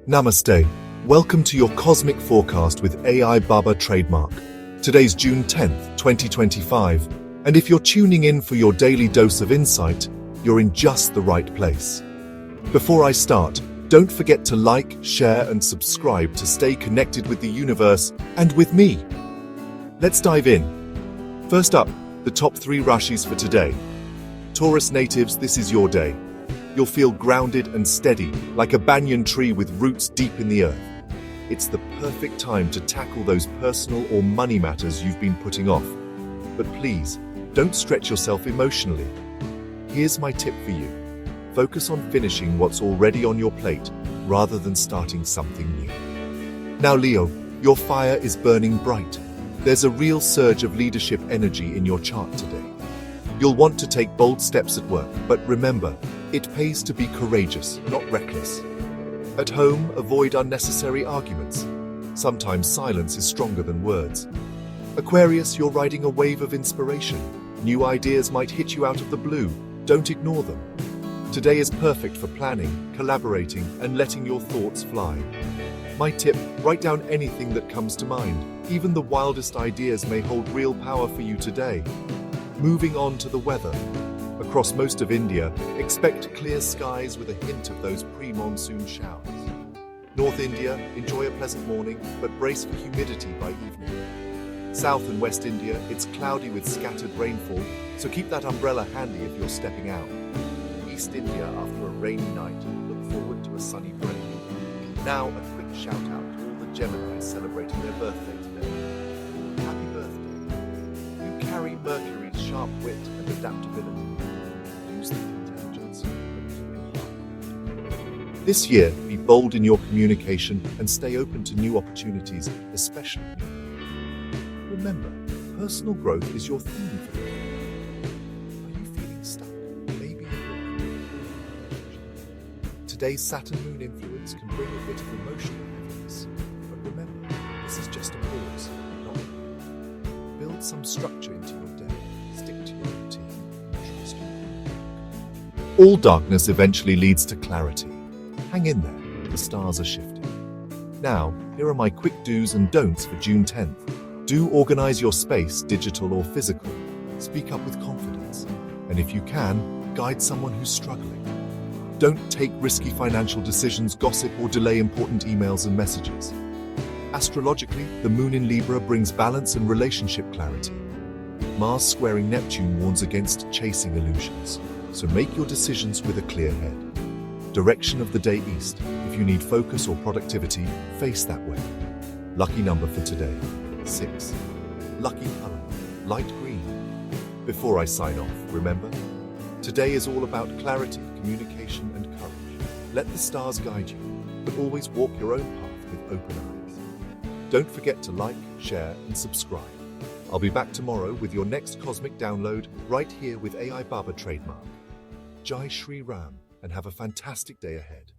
Namaste. Welcome to your Cosmic Forecast with AI Baba Trademark. Today's June 10th, 2025, and if you're tuning in for your daily dose of insight, you're in just the right place. Before I start, don't forget to like, share, and subscribe to stay connected with the universe and with me. Let's dive in. First up, the top 3 Rashis for today. Taurus natives, this is your day. You'll feel grounded and steady, like a banyan tree with roots deep in the earth. It's the perfect time to tackle those personal or money matters you've been putting off. But please, don't stretch yourself emotionally. Here's my tip for you. Focus on finishing what's already on your plate, rather than starting something new. Now Leo, your fire is burning bright. There's a real surge of leadership energy in your chart today. You'll want to take bold steps at work, but remember, it pays to be courageous, not reckless. At home, avoid unnecessary arguments. Sometimes silence is stronger than words. Aquarius, you're riding a wave of inspiration. New ideas might hit you out of the blue. Don't ignore them. Today is perfect for planning, collaborating, and letting your thoughts fly. My tip, write down anything that comes to mind. Even the wildest ideas may hold real power for you today. Moving on to the weather. Across most of India, expect clear skies with a hint of those pre-monsoon showers. North India, enjoy a pleasant morning, but brace for humidity by evening. South and West India, it's cloudy with scattered rainfall, so keep that umbrella handy if you're stepping out. East India, after a rainy night, look forward to a sunny break. Now, a quick shout out to all the Geminis celebrating their birthday today. Happy birthday! You carry Mercury's sharp wit and adaptability. Use the intelligence. This year, be bold in your communication and stay open to new opportunities, especially new. Remember, personal growth is your theme for the year. Are you feeling stuck? Maybe in your career. Today's Saturn-Moon influence can bring a bit of emotional heaviness, but remember, this is just a pause, not a end. Build some structure into your day. Stick to your routine. Trust you. All darkness eventually leads to clarity. Hang in there, the stars are shifting. Now, here are my quick do's and don'ts for June 10th. Do organize your space, digital or physical. Speak up with confidence. And if you can, guide someone who's struggling. Don't take risky financial decisions, gossip, or delay important emails and messages. Astrologically, the moon in Libra brings balance and relationship clarity. Mars squaring Neptune warns against chasing illusions, so make your decisions with a clear head. Direction of the day east. If you need focus or productivity, face that way. Lucky number for today, 6. Lucky color, light green. Before I sign off, remember, today is all about clarity, communication, and courage. Let the stars guide you, but always walk your own path with open eyes. Don't forget to like, share, and subscribe. I'll be back tomorrow with your next cosmic download right here with AI Baba Trademark. Jai Shri Ram, and have a fantastic day ahead.